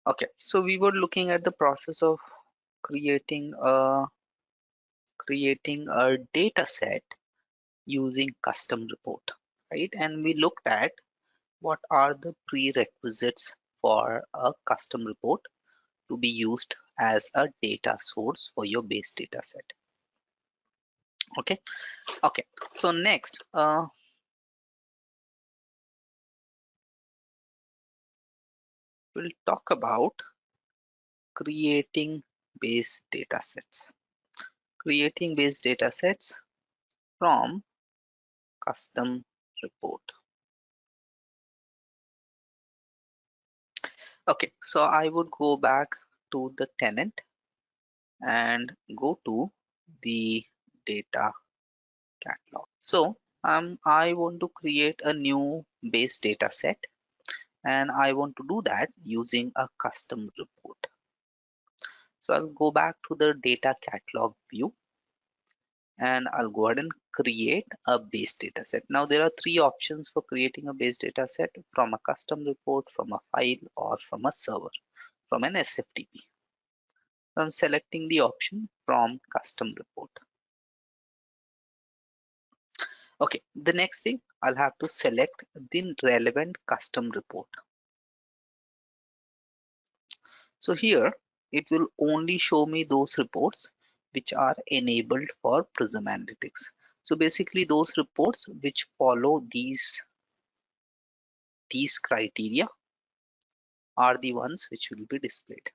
Okay, so we were looking at the process of creating a data set using custom report, right? And we looked at what are the prerequisites for a custom report to be used as a data source for your base data set. Okay, okay. So next, we'll talk about creating base data sets. Creating base data sets from custom report. Okay, so I would go back to the tenant and go to the data catalog. So I want to create a new base data set, and I want to do that using a custom report. So I'll go back to the data catalog view and I'll go ahead and create a base data set. Now there are three options for creating a base data set: from a custom report, from a file, or from a server, from an SFTP. So I'm selecting the option from custom report. Okay, the next thing, I'll have to select the relevant custom report. So here it will only show me those reports which are enabled for Prism Analytics. So basically those reports which follow these criteria are the ones which will be displayed.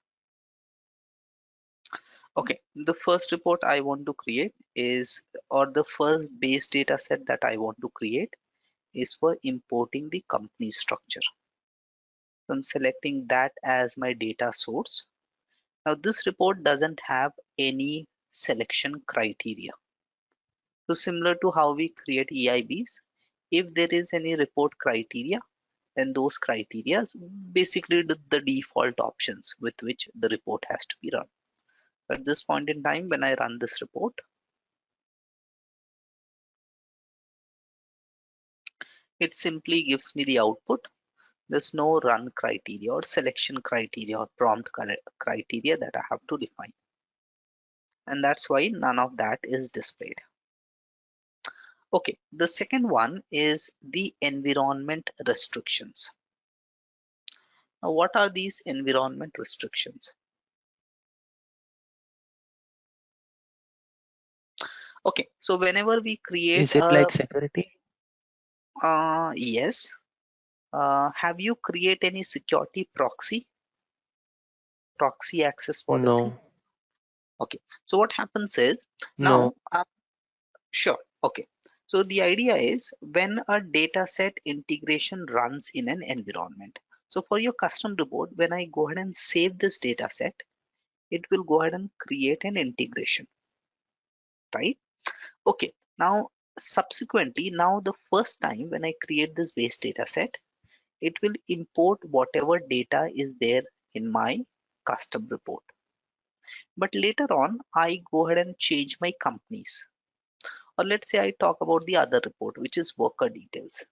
Okay, the first report I want to create is, or the first base data set that I want to create is for importing the company structure. So I'm selecting that as my data source. Now this report doesn't have any selection criteria. So similar to how we create EIBs, if there is any report criteria, then those criteria basically the default options with which the report has to be run. At this point in time, when I run this report, it simply gives me the output. There's no run criteria or selection criteria or prompt criteria that I have to define. And that's why none of that is displayed. Okay, the second one is the environment restrictions. Now, what are these environment restrictions? Okay, so whenever we create Is it like security? yes, have you create any security proxy access policy? No, Okay, so what happens is now, no. sure, okay. So the idea is when a data set integration runs in an environment. So for your custom report, when I go ahead and save this data set, it will go ahead and create an integration, right? Okay, now subsequently, now the first time when I create this base data set, it will import whatever data is there in my custom report. But later on, I go ahead and change my companies. Or let's say I talk about the other report, which is worker details.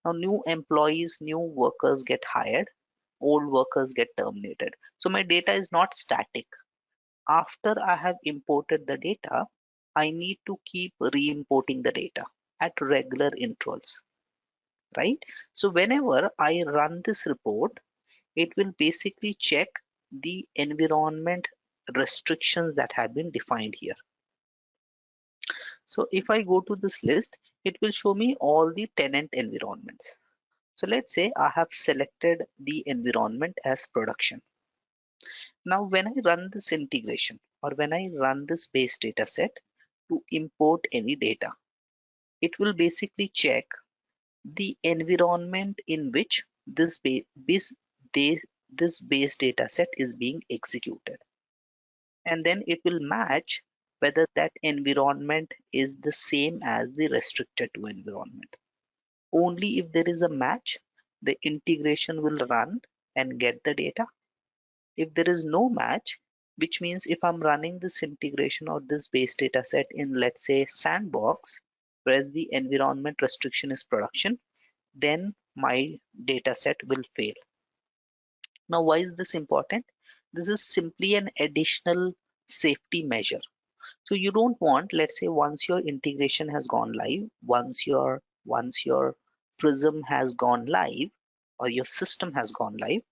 Now, new employees, new workers get hired, old workers get terminated. So my data is not static. After I have imported the data, I need to keep re-importing the data at regular intervals, right? So whenever I run this report, it will basically check the environment restrictions that have been defined here. So if I go to this list, it will show me all the tenant environments. So let's say I have selected the environment as production. Now when I run this integration or when I run this base data set to import any data, it will basically check the environment in which this base data set is being executed. And then it will match whether that environment is the same as the restricted to environment. Only if there is a match, the integration will run and get the data. If there is no match, which means if I'm running this integration or this base data set in, let's say, sandbox, whereas the environment restriction is production, then my data set will fail. Now, why is this important? This is simply an additional safety measure. So you don't want, let's say, once your integration has gone live, once your Prism has gone live, or your system has gone live,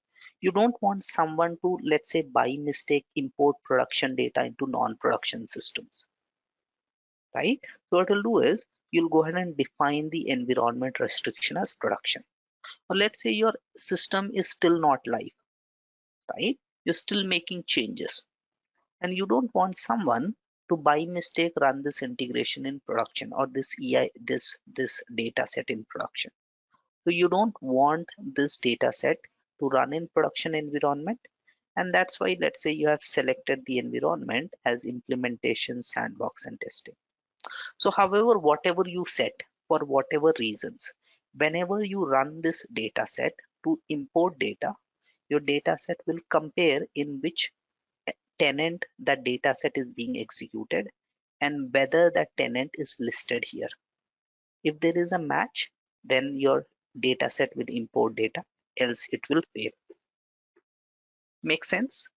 you don't want someone to, let's say, by mistake import production data into non-production systems, right? So what you'll do is you'll go ahead and define the environment restriction as production. Or let's say your system is still not live, right? You're still making changes, and you don't want someone to by mistake run this integration in production, or this this data set in production. So you don't want this data set to run in production environment, and that's why, let's say, you have selected the environment as implementation, sandbox, and testing. So however, whatever you set, for whatever reasons, whenever you run this data set to import data, your data set will compare in which tenant that data set is being executed and whether that tenant is listed here. If there is a match, then your data set will import data, else it will fail. Make sense?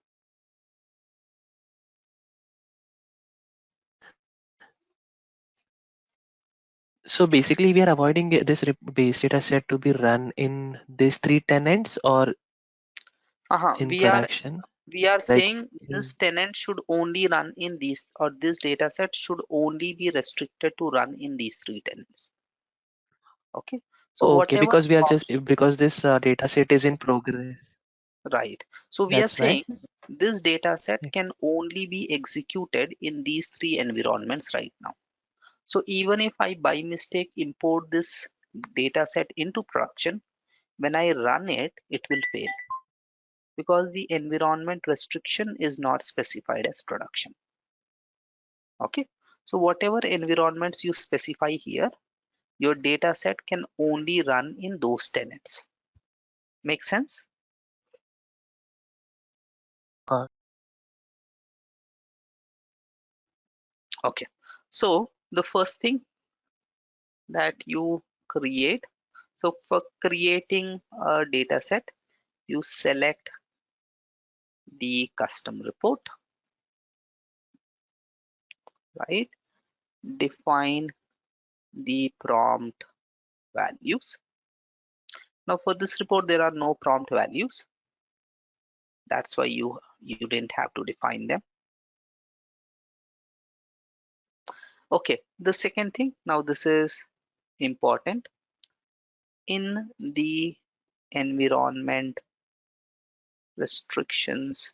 So basically, we are avoiding this base data set to be run in these three tenants or in We are production. Like, saying this in, tenant should only run in these, or this data set should only be restricted to run in these three tenants. Okay. So okay, whatever because we are just prompts, because this data set is in progress. right. So we are That's why. saying this data set can only be executed in these three environments right now. So even if I by mistake import this data set into production, when I run it, it will fail because the environment restriction is not specified as production. Okay. So whatever environments you specify here, your data set can only run in those tenants. Make sense? Uh, Okay. So the first thing that you create, so for creating a data set, you select the custom report, right? Define the prompt values. Now for this report, there are no prompt values. That's why you didn't have to define them. Okay, the second thing, now this is important. In the environment restrictions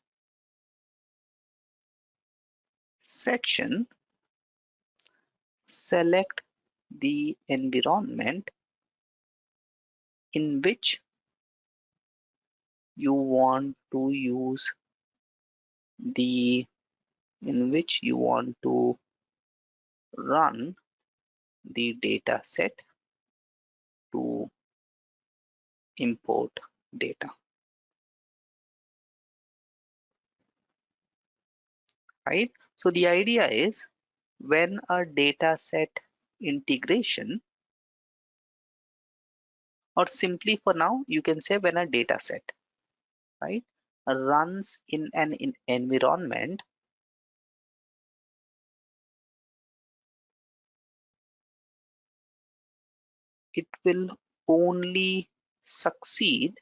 section, select the environment in which you want to use the in which you want to run the data set to import data, right? So the idea is when a data set integration, or simply for now, you can say when a data set, right, runs in an environment, it will only succeed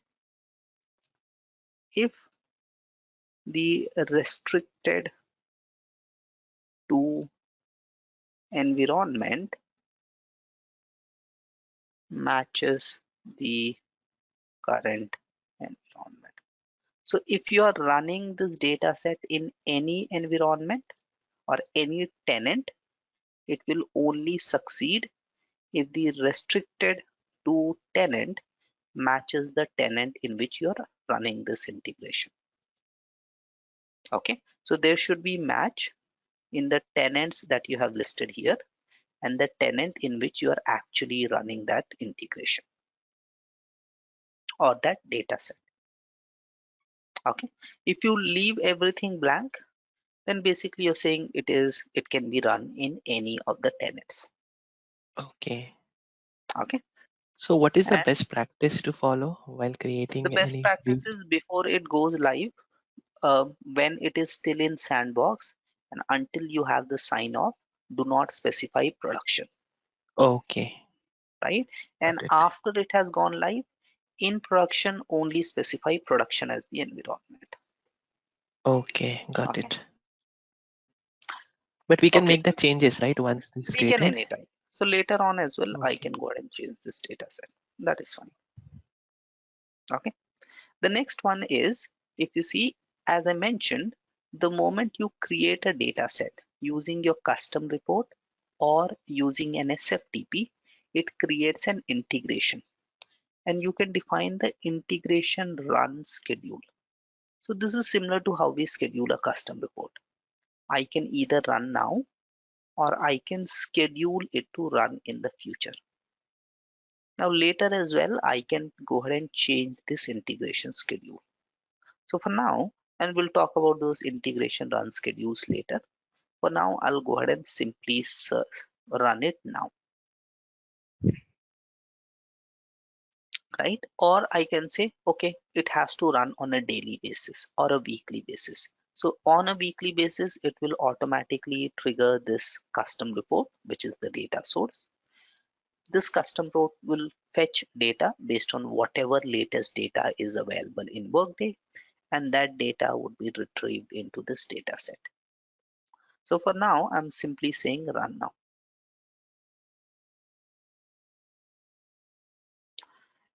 if the restricted to environment matches the current environment. So if you are running this data set in any environment or any tenant, it will only succeed if the restricted to tenant matches the tenant in which you are running this integration. Okay, so there should be match in the tenants that you have listed here and the tenant in which you are actually running that integration or that data set. Okay, if you leave everything blank, then basically you're saying it can be run in any of the tenants. okay. Okay, So what is the And best practice to follow while the creating best any practice is before it goes live, when it is still in sandbox and until you have the sign off, do not specify production, Okay, right? And got it. after it has gone live, in production, only specify production as the environment. Okay, got Okay. it. But we can Okay. make the changes, right, once this is We can created? anytime. So later on as well, I Okay. can go ahead and change this data set. That is fine. Okay. The next one is, if you see, as I mentioned, the moment you create a data set using your custom report or using an SFTP, it creates an integration and you can define the integration run schedule. So this is similar to how we schedule a custom report. I can either run now or I can schedule it to run in the future. Now later as well, I can go ahead and change this integration schedule. So for now, and we'll talk about those integration run schedules later. For now, I'll go ahead and simply run it now, right? Or I can say, okay, it has to run on a daily basis or a weekly basis. So on a weekly basis, it will automatically trigger this custom report, which is the data source. This custom report will fetch data based on whatever latest data is available in Workday, and that data would be retrieved into this data set. So for now, I'm simply saying run now.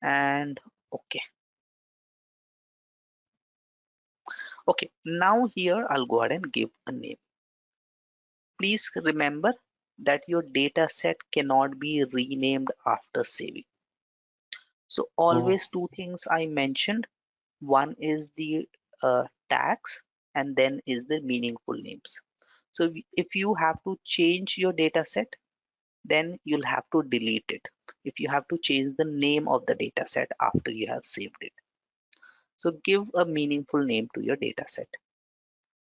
And okay. Okay, now here I'll go ahead and give a name. Please remember that your data set cannot be renamed after saving. So Oh, always two things I mentioned. One is the tags and then is the meaningful names. So if you have to change your data set, then you'll have to delete it. If you have to change the name of the data set after you have saved it. So give a meaningful name to your data set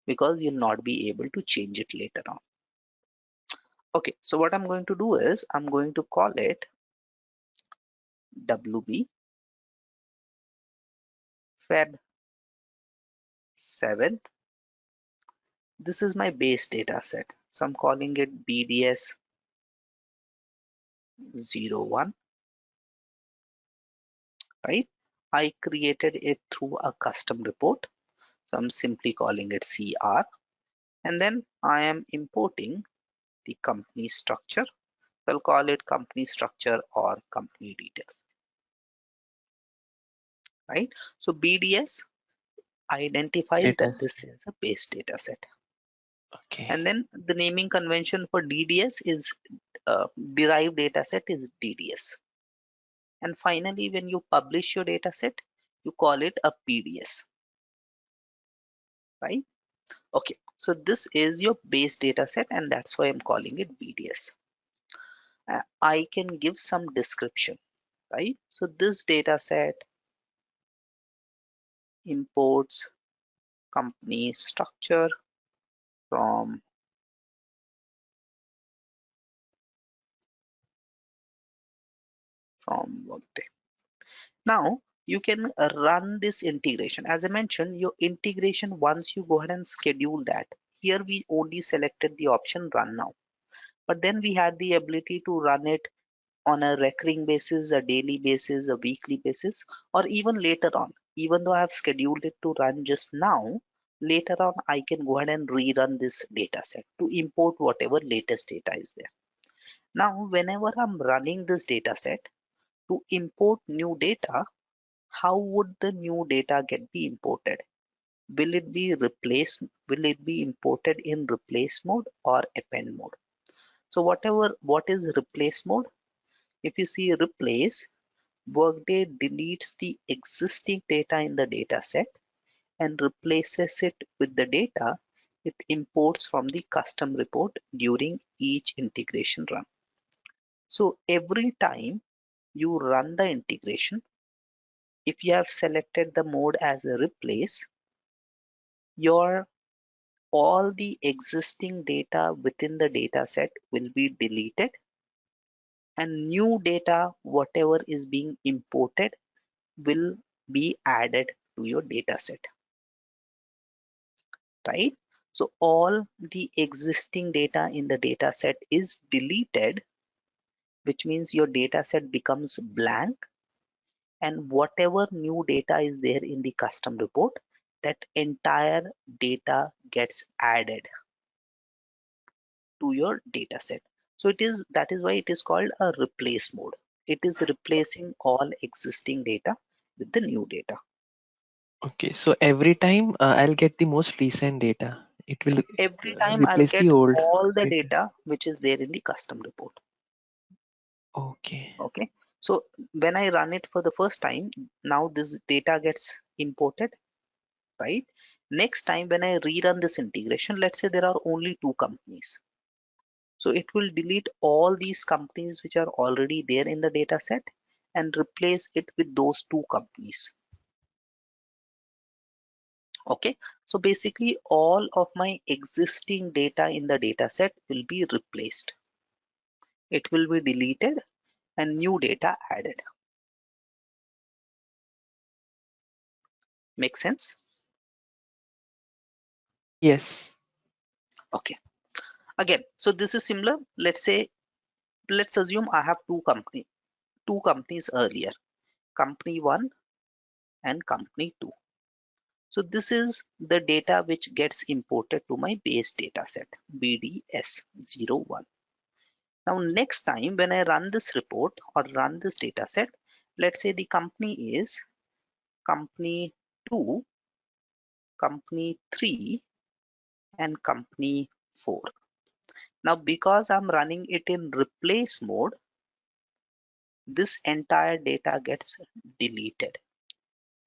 because you'll not be able to change it later on. Okay, so what I'm going to do is I'm going to call it WB Feb 7th. This is my base data set. So I'm calling it BDS 01, right? I created it through a custom report. So I'm simply calling it CR. And then I am importing the company structure. I'll call it company structure or company details, right? So BDS identifies that status. this is a base data set. Okay. And then the naming convention for DDS is derived data set is DDS. And finally, when you publish your data set, you call it a PDS, right? Okay, so this is your base data set, and that's why I'm calling it BDS. I can give some description, right? So this data set imports company structure from Workday. Now you can run this integration. As I mentioned, your integration, once you go ahead and schedule that, here we only selected the option run now. But then we had the ability to run it on a recurring basis, a daily basis, a weekly basis, or even later on. Even though I have scheduled it to run just now, later on I can go ahead and rerun this data set to import whatever latest data is there. Now, whenever I'm running this data set to import new data, how would the new data get be imported? Will it be replaced? Will it be imported in replace mode or append mode? So what is replace mode? If you see replace, Workday deletes the existing data in the data set and replaces it with the data it imports from the custom report during each integration run. So every time you run the integration, if you have selected the mode as a replace, your all the existing data within the data set will be deleted and new data, whatever is being imported, will be added to your data set, right? So all the existing data in the data set is deleted, which means your data set becomes blank, and whatever new data is there in the custom report, that entire data gets added to your data set. So that is why it is called a replace mode. It is replacing all existing data with the new data. Okay, so every time I'll get the most recent data. It will Every time I'll replace get the old all the data. data which is there in the custom report. Okay. Okay. So when I run it for the first time, now this data gets imported, right? Next time when I rerun this integration, let's say there are only two companies. So it will delete all these companies which are already there in the data set and replace it with those two companies. Okay. So basically all of my existing data in the data set will be replaced. It will be deleted and new data added. Make sense? Yes. Okay. Again, so this is similar. Let's assume I have two companies earlier, company one and company two. So this is the data which gets imported to my base data set, BDS01. Now next time when I run this report or run this data set, let's say the company is company 2, company 3, and company 4. Now because I'm running it in replace mode, this entire data gets deleted,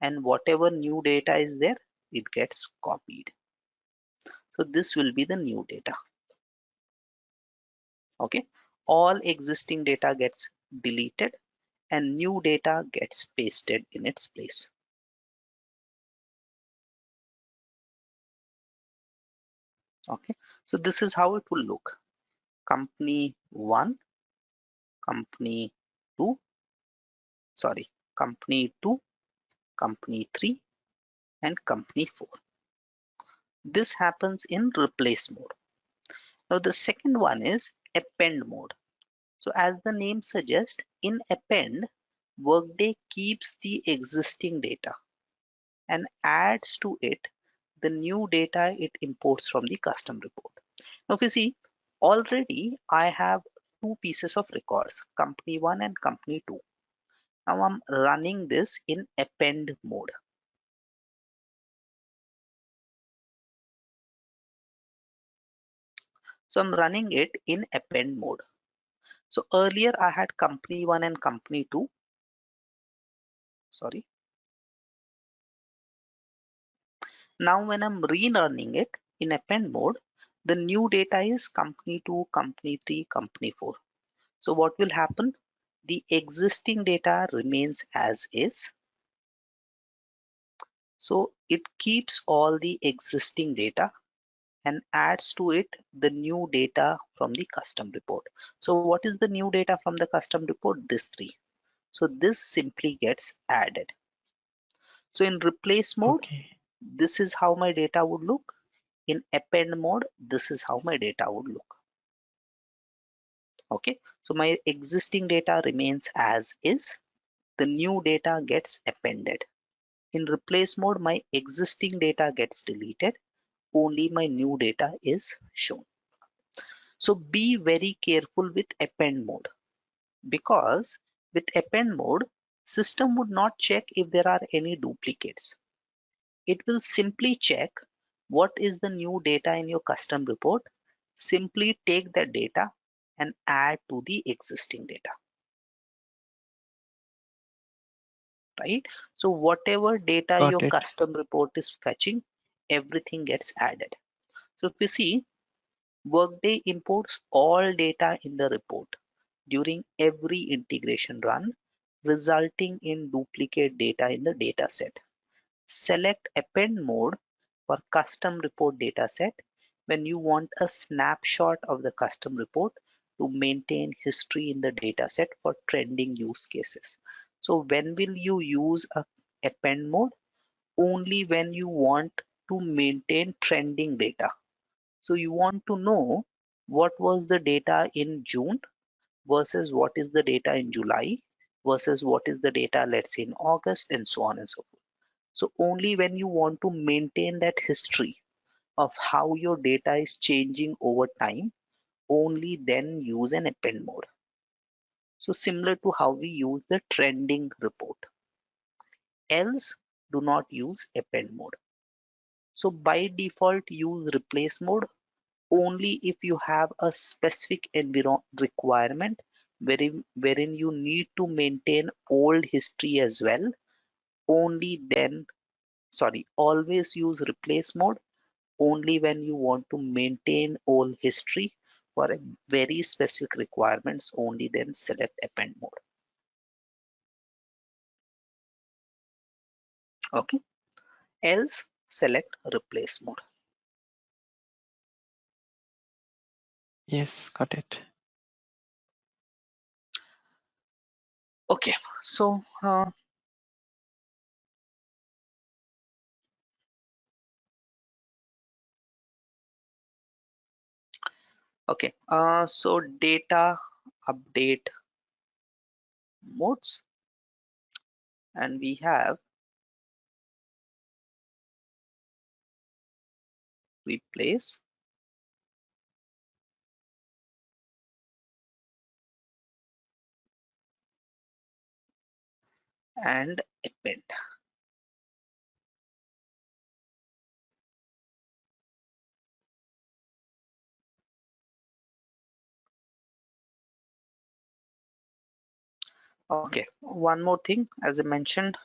and whatever new data is there, it gets copied. So this will be the new data. Okay. All existing data gets deleted and new data gets pasted in its place. Okay. So this is how it will look. Company 1, company 2, sorry, company 2, company 3, and company 4. This happens in replace mode. Now the second one is append mode. So as the name suggests, in append, Workday keeps the existing data and adds to it the new data it imports from the custom report. Now if you see, already I have two pieces of records, company 1 and company 2. Now I'm running this in append mode. So I'm running it in append mode. So earlier I had company 1 and company 2. Sorry. Now when I'm rerunning it in append mode, the new data is company 2, company 3, company 4. So what will happen? The existing data remains as is. So it keeps all the existing data and adds to it the new data from the custom report. So what is the new data from the custom report? This three. So this simply gets added. So in replace mode, Okay. this is how my data would look. In append mode, this is how my data would look. Okay, so my existing data remains as is. The new data gets appended. In replace mode, my existing data gets deleted. Only my new data is shown. So be very careful with append mode, because with append mode, system would not check if there are any duplicates. It will simply check what is the new data in your custom report. Simply take that data and add to the existing data, right? So whatever data Got your it. custom report is fetching, everything gets added. So if we see, Workday imports all data in the report during every integration run, resulting in duplicate data in the data set. Select append mode for custom report dataset when you want a snapshot of the custom report to maintain history in the data set for trending use cases. So when will you use a append mode? Only when you want to maintain trending data. So you want to know what was the data in June versus what is the data in July versus what is the data, let's say, in August, and so on and so forth. So only when you want to maintain that history of how your data is changing over time, only then use an append mode. So similar to how we use the trending report. Else, do not use append mode. So by default, use replace mode only if you have a specific requirement wherein you need to maintain old history as well. Only then, sorry, always use replace mode only when you want to maintain old history for a very specific requirements. Only then select append mode. Okay. Else, select replace mode. Yes, got it. Okay. So okay. So data update modes, and we have replace and append. Okay, one more thing, as I mentioned,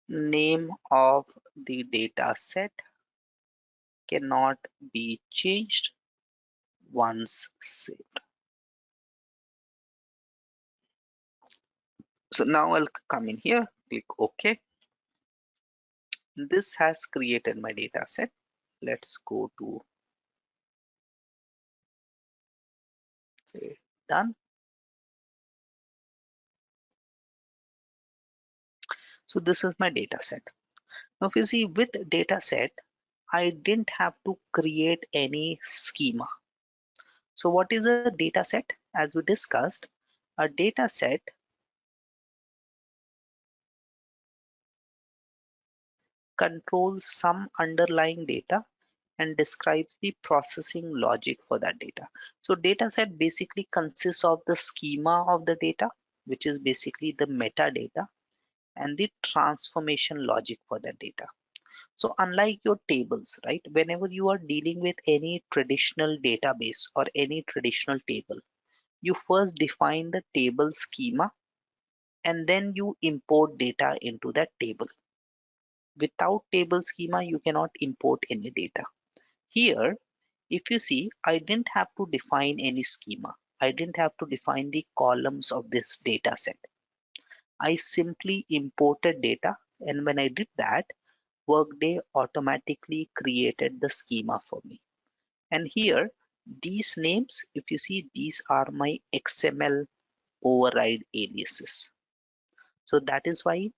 name of the data set cannot be changed once saved. So now I'll come in here, click OK. This has created my data set. Let's go to say done. So this is my data set. Now if you see with data set, I didn't have to create any schema. So what is a data set? As we discussed, a data set controls some underlying data and describes the processing logic for that data. So data set basically consists of the schema of the data, which is basically the metadata, and the transformation logic for that data. So unlike your tables, right, whenever you are dealing with any traditional database or any traditional table, you first define the table schema and then you import data into that table. Without table schema, you cannot import any data. Here, if you see, I didn't have to define any schema. I didn't have to define the columns of this data set. I simply imported data, and when I did that, Workday automatically created the schema for me. And here, these names, if you see, these are my XML override aliases. So that is why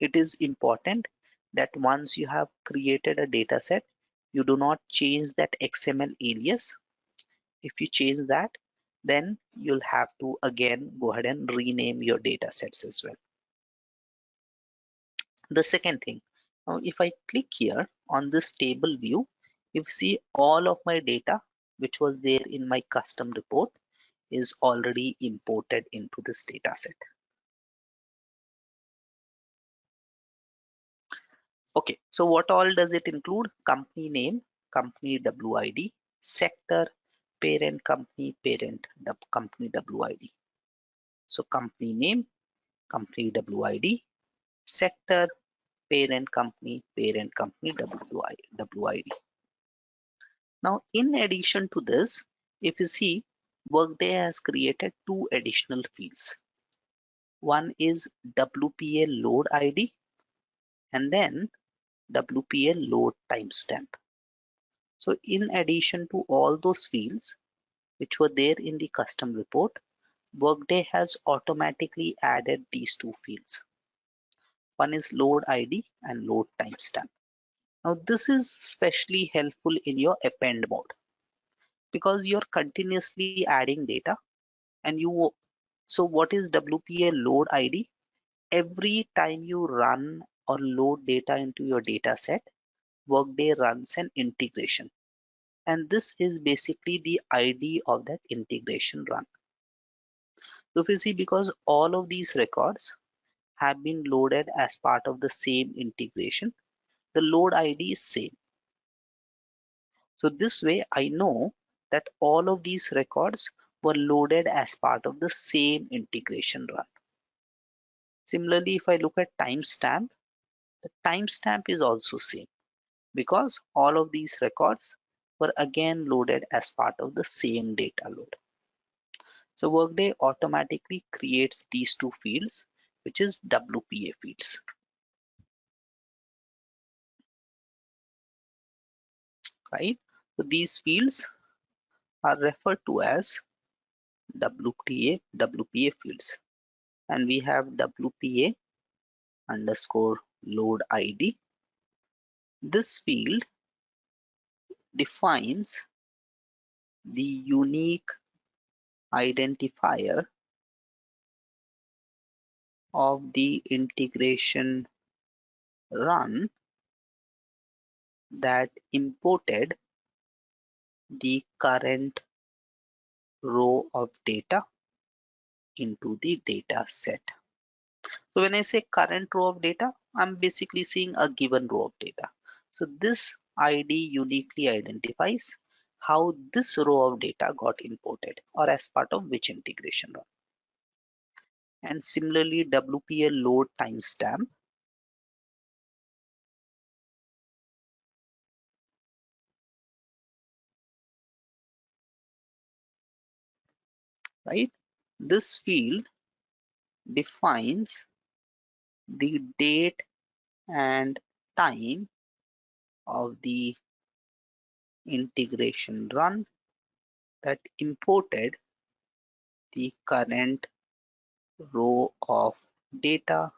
it is important that once you have created a data set, you do not change that XML alias. If you change that, then you'll have to again go ahead and rename your data sets as well. The second thing, now if I click here on this table view, you see all of my data which was there in my custom report is already imported into this data set. Okay, so what all does it include? Company name, company WID, sector, parent company, parent company WID. So company name, company WID, sector, parent company WID. Now, in addition to this, if you see, Workday has created two additional fields. One is WPA load ID and then WPA load timestamp. So in addition to all those fields, which were there in the custom report, Workday has automatically added these two fields. One is load ID and load timestamp. Now this is especially helpful in your append mode because you're continuously adding data and so what is WPA load ID? Every time you run or load data into your data set, Workday runs an integration. And this is basically the ID of that integration run. So if you see, because all of these records have been loaded as part of the same integration, the load ID is same. So this way I know that all of these records were loaded as part of the same integration run. Similarly, if I look at timestamp, the timestamp is also same because all of these records were again loaded as part of the same data load. So Workday automatically creates these two fields, which is WPA fields, right? So these fields are referred to as WPA fields, and we have WPA underscore load ID. This field defines the unique identifier of the integration run that imported the current row of data into the data set. So when I say current row of data, I'm basically seeing a given row of data. So this ID uniquely identifies how this row of data got imported or as part of which integration run. And similarly, WPA load timestamp, right? This field defines the date and time of the integration run that imported the current row of data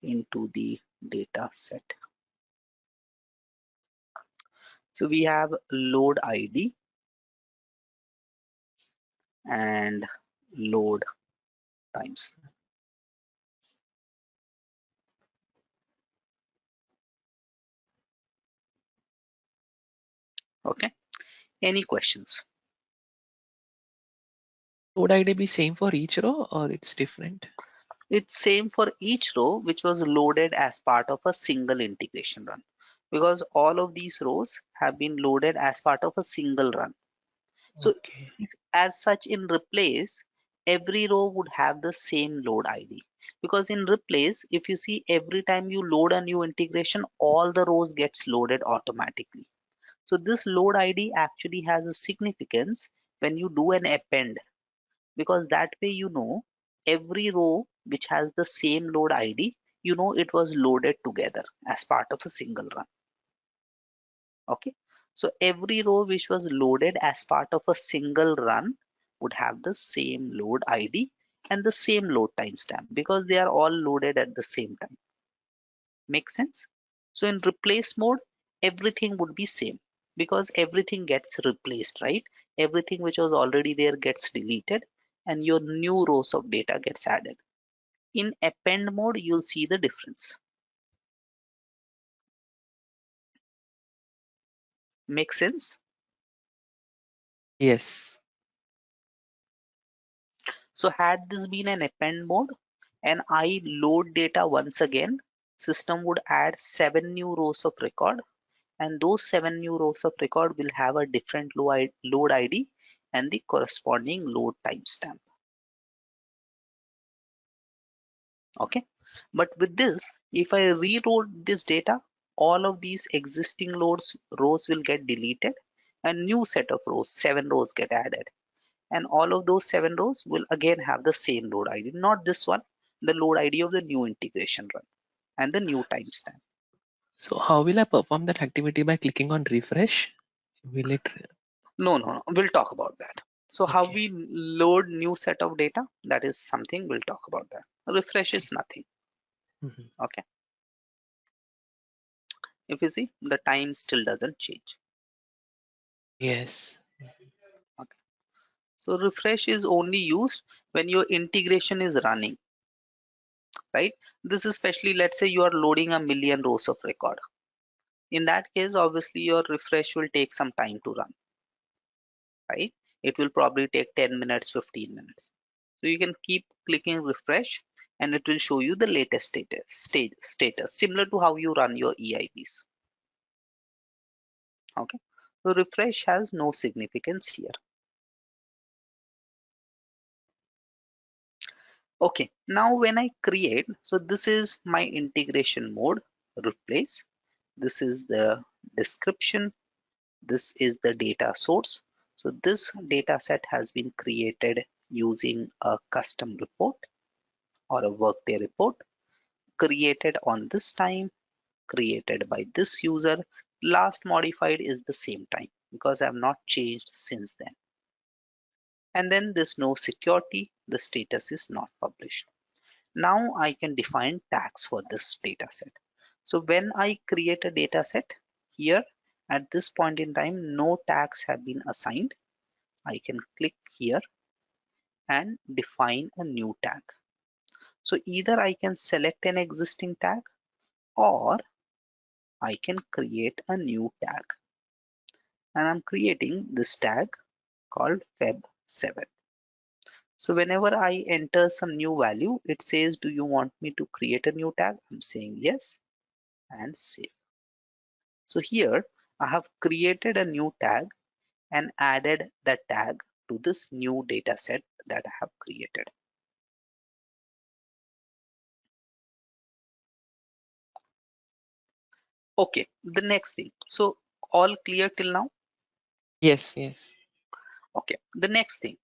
into the data set. So we have load ID and load times. Okay. Any questions? Load ID be same for each row or it's different? It's same for each row which was loaded as part of a single integration run because all of these rows have been loaded as part of a single run. So Okay. as such in replace, every row would have the same load ID because in replace, if you see every time you load a new integration, all the rows gets loaded automatically. So this load ID actually has a significance when you do an append because that way you know every row which has the same load ID, you know it was loaded together as part of a single run. Okay. So every row which was loaded as part of a single run would have the same load ID and the same load timestamp because they are all loaded at the same time. Make sense? So in replace mode, everything would be same because everything gets replaced, right? Everything which was already there gets deleted and your new rows of data gets added. In append mode, you'll see the difference. Make sense? Yes. So had this been an append mode and I load data once again, system would add 7 new rows of record and those 7 new rows of record will have a different load ID and the corresponding load timestamp. Okay, but with this, if I reload this data, all of these existing rows will get deleted and new set of rows, 7 rows get added. And all of those 7 rows will again have the same load ID, not this one, the load ID of the new integration run and the new timestamp. So how will I perform that activity by clicking on refresh? Will it? No, we'll talk about that. So how Okay. we load new set of data, that is something we'll talk about that. Refresh Okay. is nothing. Mhm. Okay. If you see, the time still doesn't change. Yes. Okay. So refresh is only used when your integration is running, right? This is especially, let's say you are loading a million rows of record. In that case, obviously your refresh will take some time to run, right? It will probably take 10 minutes, 15 minutes. So you can keep clicking refresh and it will show you the latest status, similar to how you run your EIBs. Okay. So refresh has no significance here. Okay. Now when I create, so this is my integration mode, replace. This is the description. This is the data source. So this data set has been created using a custom report or a Workday report created on this time, created by this user. Last modified is the same time because I have not changed since then. And then there's no security. The status is not published. Now I can define tags for this data set. So when I create a data set here at this point in time, no tags have been assigned. I can click here and define a new tag. So either I can select an existing tag or I can create a new tag. And I'm creating this tag called Feb7. So whenever I enter some new value, it says, do you want me to create a new tag? I'm saying yes and save. So here I have created a new tag and added the tag to this new data set that I have created. Okay, the next thing. So all clear till now? Yes. Yes. Okay, the next thing.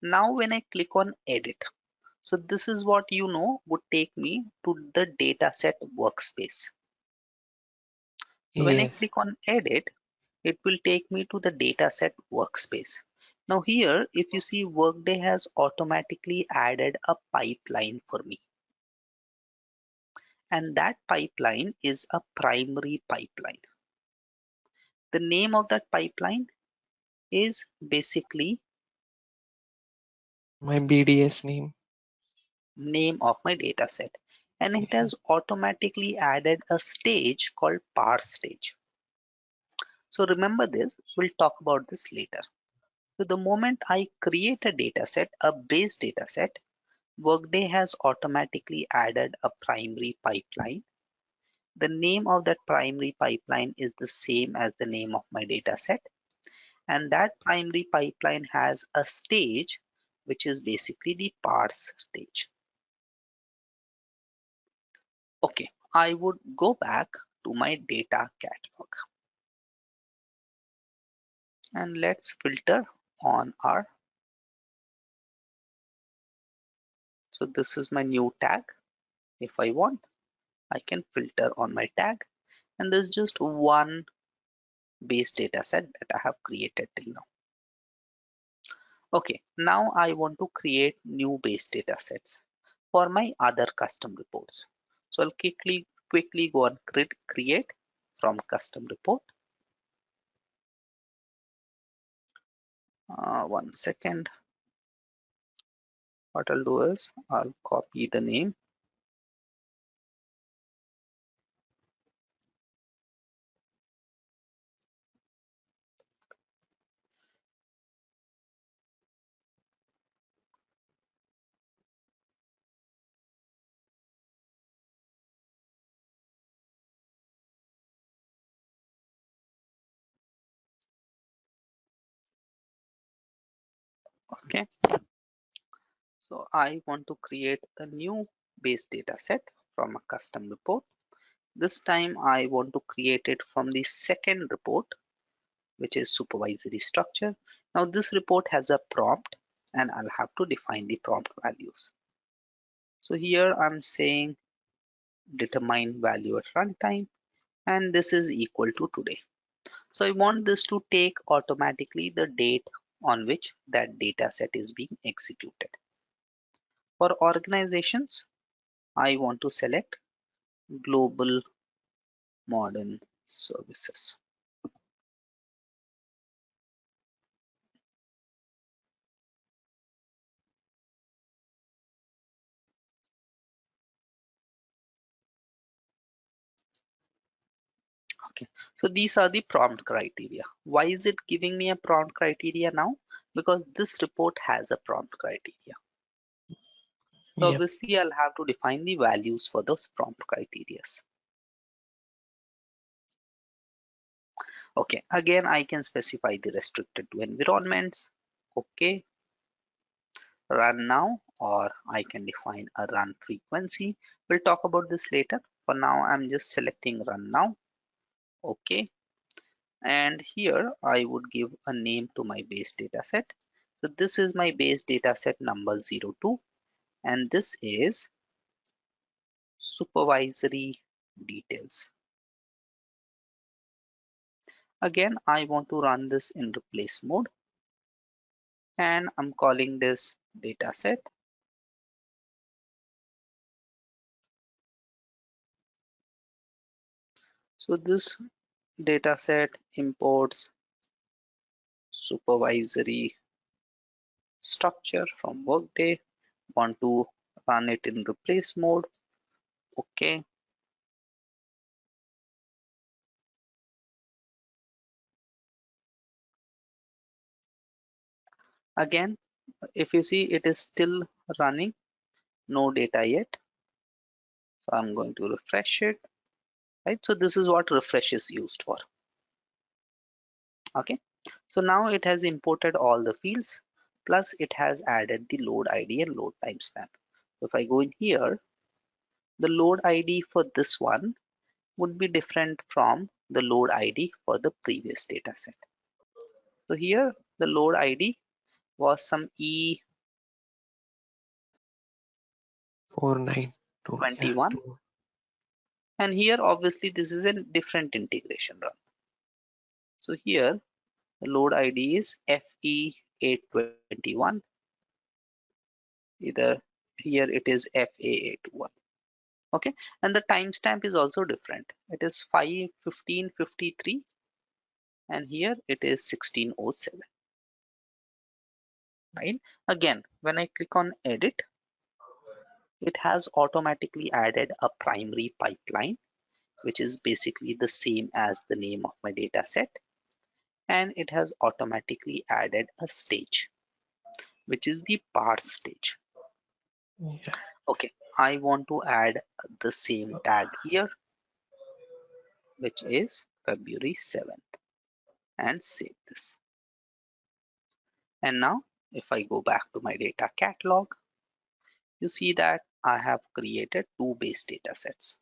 Now when I click on edit, so this is what you know would take me to the dataset workspace. So when I Yes. click on edit, it will take me to the dataset workspace. Now here, if you see, Workday has automatically added a pipeline for me. And that pipeline is a primary pipeline. The name of that pipeline is basically My BDS name. name of my dataset. And it Yeah. has automatically added a stage called parse stage. So remember this, we'll talk about this later. So the moment I create a dataset, a base dataset, Workday has automatically added a primary pipeline. The name of that primary pipeline is the same as the name of my dataset. And that primary pipeline has a stage, which is basically the parse stage. Okay, I would go back to my data catalog and let's filter on our. So this is my new tag. If I want, I can filter on my tag, and there's just one base data set that I have created till now. Okay, now I want to create new base data sets for my other custom reports. So I'll quickly go and create from custom report. One second. What I'll do is I'll copy the name. Okay, so I want to create a new base data set from a custom report. This time I want to create it from the second report, which is supervisory structure. Now this report has a prompt and I'll have to define the prompt values. So here I'm saying determine value at runtime and this is equal to today. So I want this to take automatically the date on which that data set is being executed. For organizations, I want to select global modern services. Okay, so these are the prompt criteria. Why is it giving me a prompt criteria now? Because this report has a prompt criteria. So Yep. obviously I'll have to define the values for those prompt criteria. Okay, again I can specify the restricted to environments. Okay, run now, or I can define a run frequency. We'll talk about this later. For now, I'm just selecting run now. Okay, and here I would give a name to my base data set. So this is my base data set number 02, and this is supervisory details. Again, I want to run this in replace mode, and I'm calling this data set. So this data set imports supervisory structure from Workday. Want to run it in replace mode. Okay. Again, if you see, it is still running, no data yet. So I'm going to refresh it. Right. So this is what refresh is used for. Okay. So now it has imported all the fields, plus it has added the load ID and load timestamp. So if I go in here, the load ID for this one would be different from the load ID for the previous data set. So here the load ID was some E21, 492. Yeah. and here obviously this is a different integration run. So here the load ID is FE821, either here it is FA821. Okay, and the timestamp is also different. It is 5:15:53, and here it is 16:07. Right, again when I click on edit, it has automatically added a primary pipeline, which is basically the same as the name of my data set, and it has automatically added a stage, which is the parse stage. Yeah. Okay, I want to add the same tag here, which is February 7th, and save this. And now if I go back to my data catalog, you see that I have created two base data sets.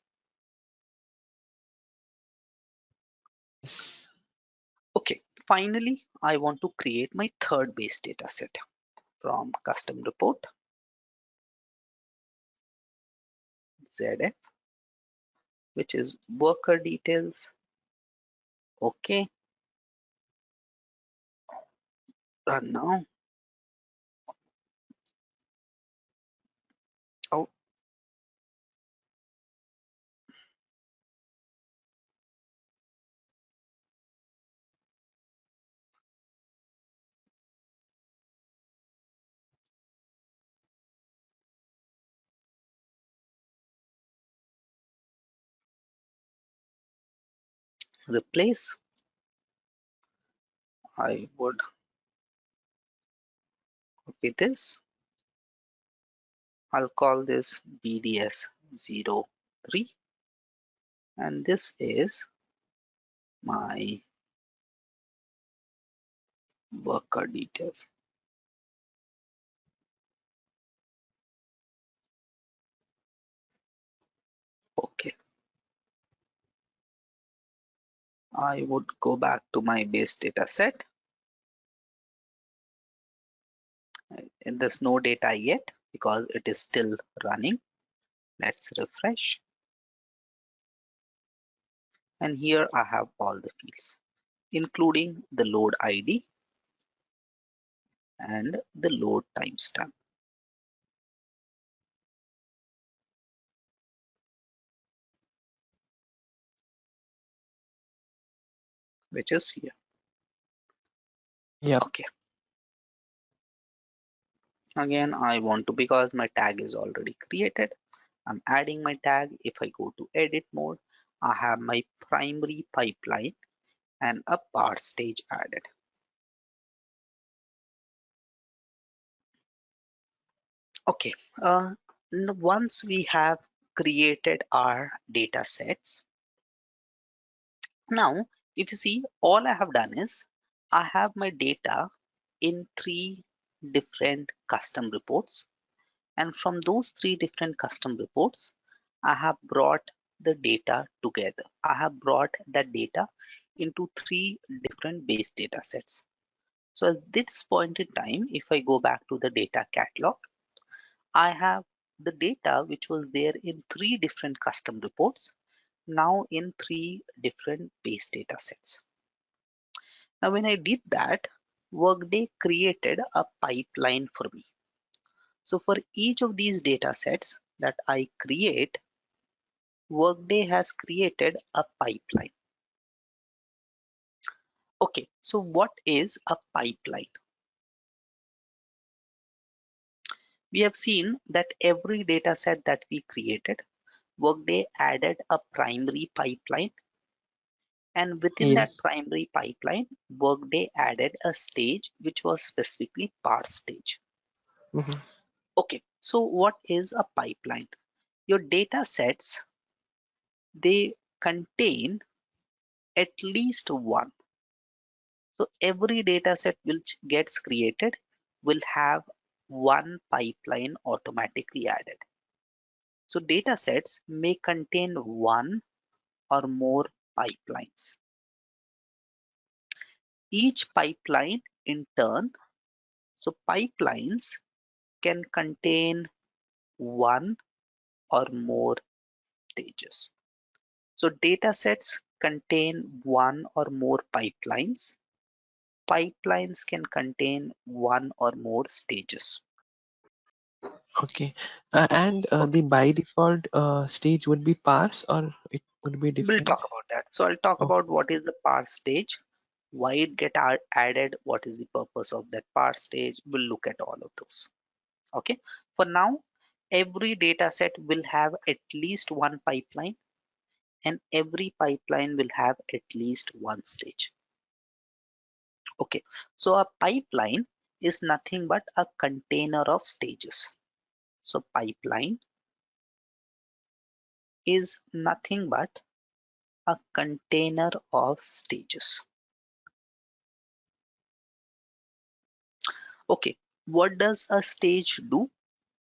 Yes. Okay, finally, I want to create my third base data set. From custom report, ZF, which is worker details. Okay, run now. Oh, replace. I would copy this. I'll call this BDS03, and this is my worker details. Okay, I would go back to my base data set, and there's no data yet because it is still running. Let's refresh, and here I have all the fields, including the load ID, and the load timestamp, which is here. Yep. Okay. Again, I want to, because my tag is already created, I'm adding my tag. If I go to edit mode, I have my primary pipeline and a parse stage added. Okay, once we have created our data sets, now if you see, all I have done is I have my data in three different custom reports, and from those three different custom reports, I have brought the data together. I have brought that data into three different base data sets. So at this point in time, if I go back to the data catalog, I have the data which was there in three different custom reports now in three different base data sets. Now, when I did that, Workday created a pipeline for me. So for each of these data sets that I create, Workday has created a pipeline. Okay, so what is a pipeline? We have seen that every data set that we created, Workday added a primary pipeline, and within that Yes. primary pipeline, Workday added a stage which was specifically parse stage. Mhm. Okay, so what is a pipeline? Your data sets, they contain at least one. So every data set which gets created will have one pipeline automatically added. So data sets may contain one or more pipelines. Each pipeline in turn, so pipelines can contain one or more stages. So data sets contain one or more pipelines. Pipelines can contain one or more stages. Okay. And Okay, the by default stage would be parse, or it would be we'll different? talk about that. So I'll talk Oh, about what is the parse stage, why it get added, what is the purpose of that parse stage. We'll look at all of those. Okay. For now, every data set will have at least one pipeline, and every pipeline will have at least one stage. Okay. So a pipeline is nothing but a container of stages. So pipeline is nothing but a container of stages. Okay, what does a stage do?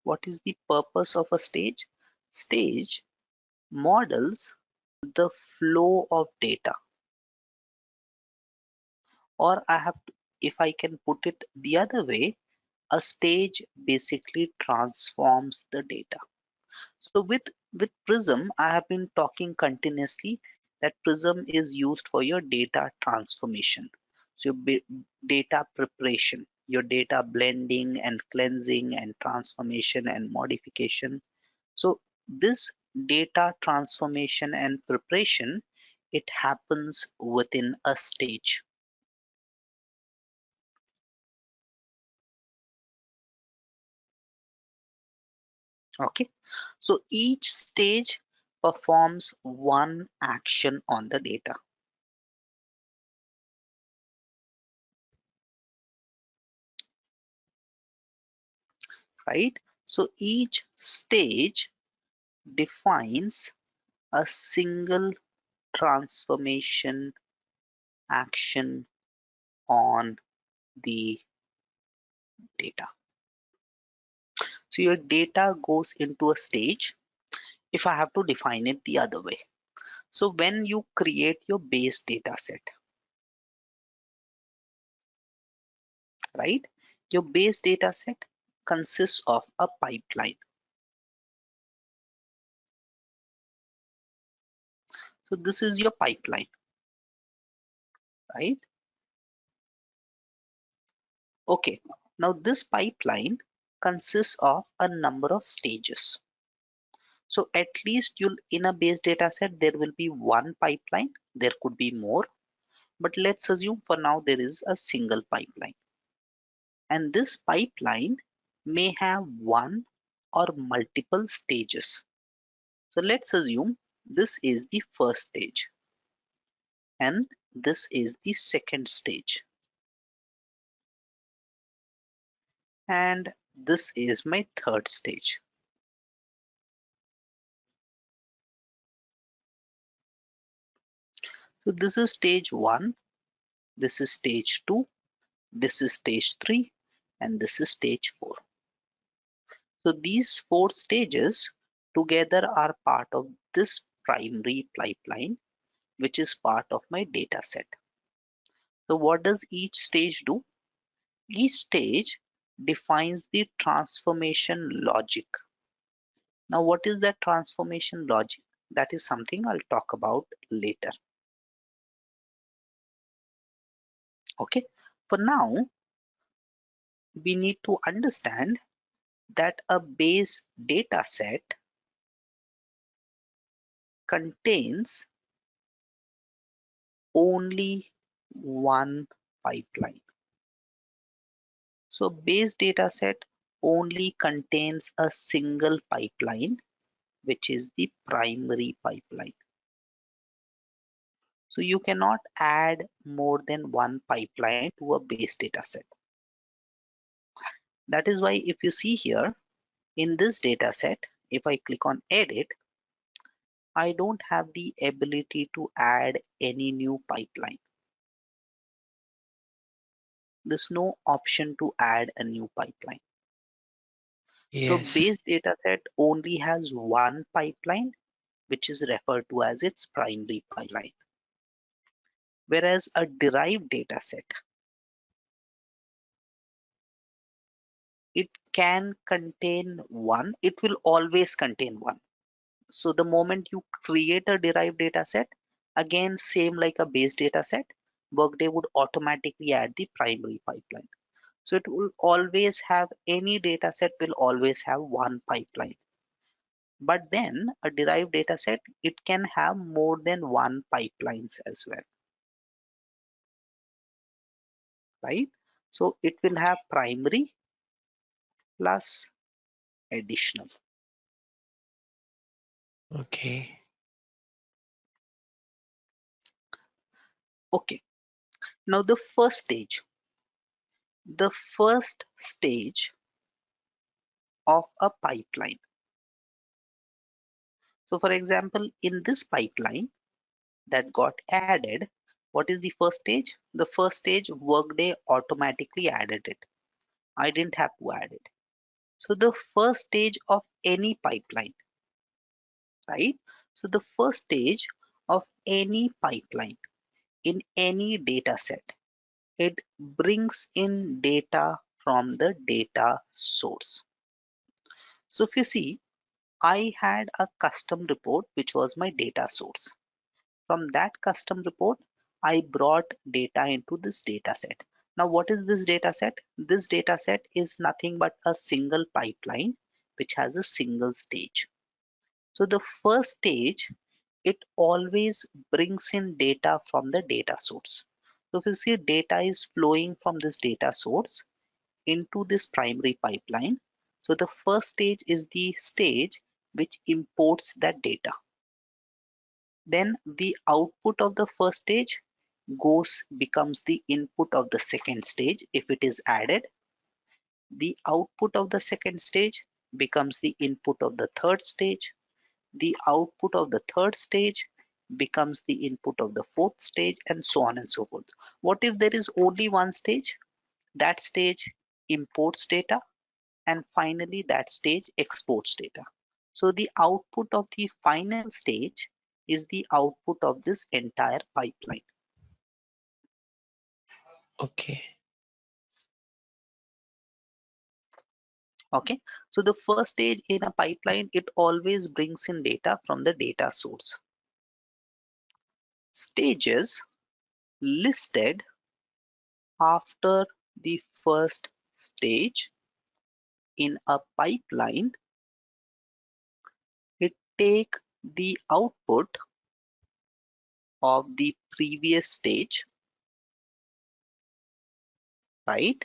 What is the purpose of a stage? Stage models the flow of data, or if I can put it the other way, a stage basically transforms the data. So with Prism, I have been talking continuously that Prism is used for your data transformation. So your data preparation, your data blending and cleansing and transformation and modification. So this data transformation and preparation, it happens within a stage. Okay. So each stage performs one action on the data, right? So each stage defines a single transformation action on the data. So your data goes into a stage, if I have to define it the other way. So when you create your base data set, right? Your base data set consists of a pipeline. So this is your pipeline, right? Okay. Now this pipeline consists of a number of stages. So at least you'll in a base data set there will be one pipeline. There could be more, but let's assume for now there is a single pipeline. And this pipeline may have one or multiple stages. So let's assume this is the first stage and this is the second stage and this is my third stage. So this is stage 1, this is stage 2, this is stage 3 and this is stage 4. So these 4 stages together are part of this primary pipeline, which is part of my data set. So what does each stage do? Each stage defines the transformation logic. Now, what is that transformation logic? That is something I'll talk about later. Okay, for now, we need to understand that a base data set contains only one pipeline. So base data set only contains a single pipeline, which is the primary pipeline. So you cannot add more than one pipeline to a base data set. That is why if you see here in this data set, if I click on edit, I don't have the ability to add any new pipeline. There's no option to add a new pipeline. So Yes. base data set only has one pipeline, which is referred to as its primary pipeline. Whereas a derived data set, it can contain one, it will always contain one. So the moment you create a derived data set, again, same like a base data set, Workday would automatically add the primary pipeline. So it will always have any data set will always have one pipeline. But then a derived data set, it can have more than one pipelines as well, right? So it will have primary plus additional. Okay. Okay. Now the first stage of a pipeline. So for example, in this pipeline that got added, what is the first stage? The first stage, Workday automatically added it. I didn't have to add it. So the first stage of any pipeline, right? So the first stage of any pipeline in any data set, it brings in data from the data source. So if you see, I had a custom report which was my data source. From that custom report, I brought data into this data set. Now, what is this data set? This data set is nothing but a single pipeline which has a single stage. So the first stage, it always brings in data from the data source. So if you see data is flowing from this data source into this primary pipeline. So the first stage is the stage which imports that data. Then the output of the first stage becomes the input of the second stage if it is added. The output of the second stage becomes the input of the third stage. The output of the third stage becomes the input of the fourth stage, and so on and so forth. What if there is only one stage? That stage imports data, and finally that stage exports data. So the output of the final stage is the output of this entire pipeline. Okay. Okay, so the first stage in a pipeline, it always brings in data from the data source. Stages listed after the first stage in a pipeline, it take the output of the previous stage, right?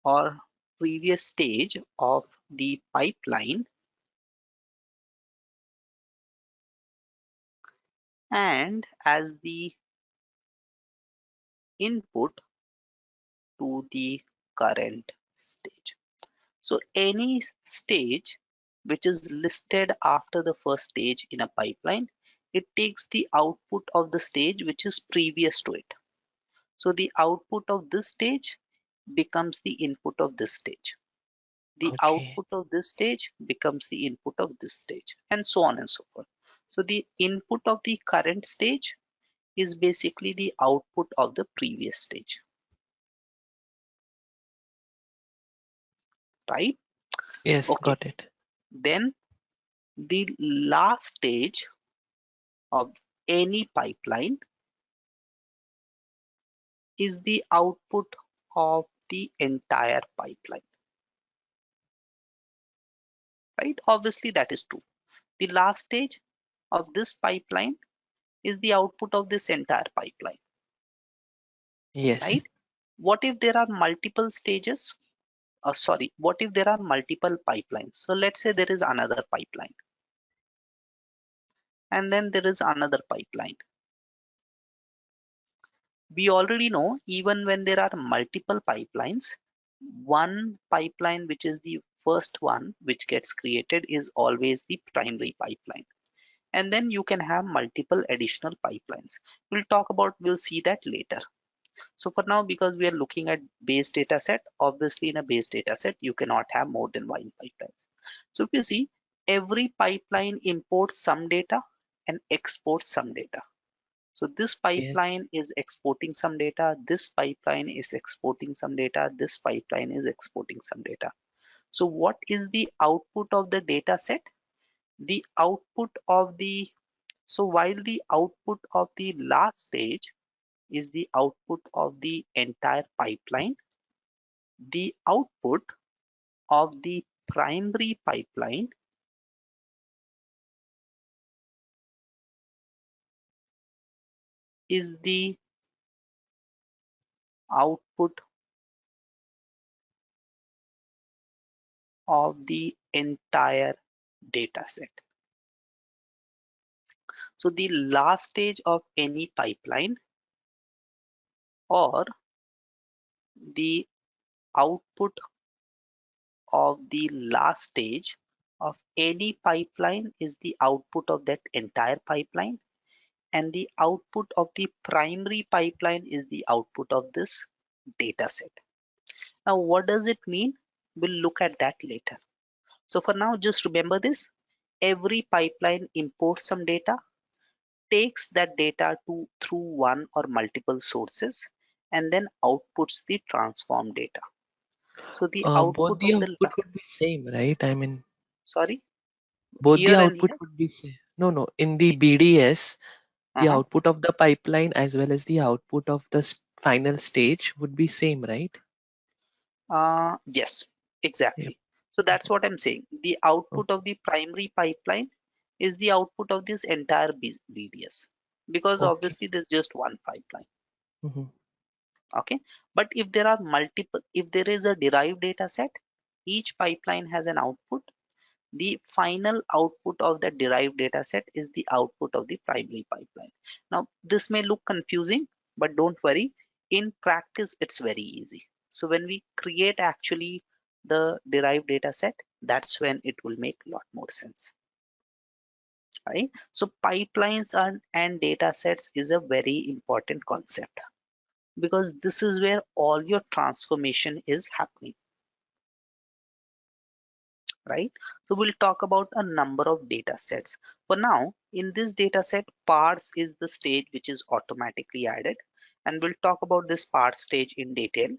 Or previous stage of the pipeline, and as the input to the current stage. So any stage which is listed after the first stage in a pipeline, it takes the output of the stage which is previous to it. So the output of this stage becomes the input of this stage. The Okay. output of this stage becomes the input of this stage, and so on and so forth. So the input of the current stage is basically the output of the previous stage, right? Yes, Okay. got it. Then the last stage of any pipeline is the output of the entire pipeline, right? Obviously, that is true. The last stage of this pipeline is the output of this entire pipeline, right? Yes. What if there are multiple stages? Sorry, what if there are multiple pipelines? So let's say there is another pipeline, and then there is another pipeline. We already know even when there are multiple pipelines, one pipeline which is the first one which gets created is always the primary pipeline. And then you can have multiple additional pipelines. We'll see that later. So for now, because we are looking at base data set, obviously in a base data set, you cannot have more than one pipeline. So if you see, every pipeline imports some data and exports some data. So this Yeah. pipeline is exporting some data, this pipeline is exporting some data, this pipeline is exporting some data. So what is the output of the data set? The output of the, so while the output of the last stage is the output of the entire pipeline, the output of the primary pipeline is the output of the entire data set. So the last stage of any pipeline, or the output of the last stage of any pipeline, is the output of that entire pipeline, and the output of the primary pipeline is the output of this data set. Now, what does it mean? We'll look at that later. So for now, just remember this. Every pipeline imports some data, takes that data through one or multiple sources, and then outputs the transformed data. So the Both output the of the, output would be same, right? I mean, sorry, both the here and output here. would be same. No, no. In the BDS, the Uh-huh. output of the pipeline as well as the output of the final stage would be same, right? Yes, Yep. exactly. So that's what I'm saying. The Oh, output of the primary pipeline is the output of this entire BDS, because okay. obviously there's just one pipeline. Hmm. Okay, but if there are multiple, if there is a derived data set, each pipeline has an output. The final output of the derived data set is the output of the primary pipeline. Now, this may look confusing, but don't worry. In practice, it's very easy. So when we create actually the derived data set, that's when it will make a lot more sense, right? So pipelines and data sets is a very important concept, because this is where all your transformation is happening, right? So we'll talk about a number of data sets. For now, in this data set, parts is the stage which is automatically added, and we'll talk about this part stage in detail.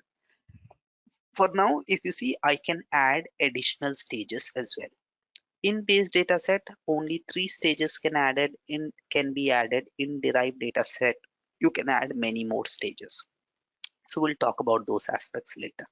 For now, if you see, I can add additional stages as well. In base data set, only three stages can be added. In derived data set, you can add many more stages. So we'll talk about those aspects later.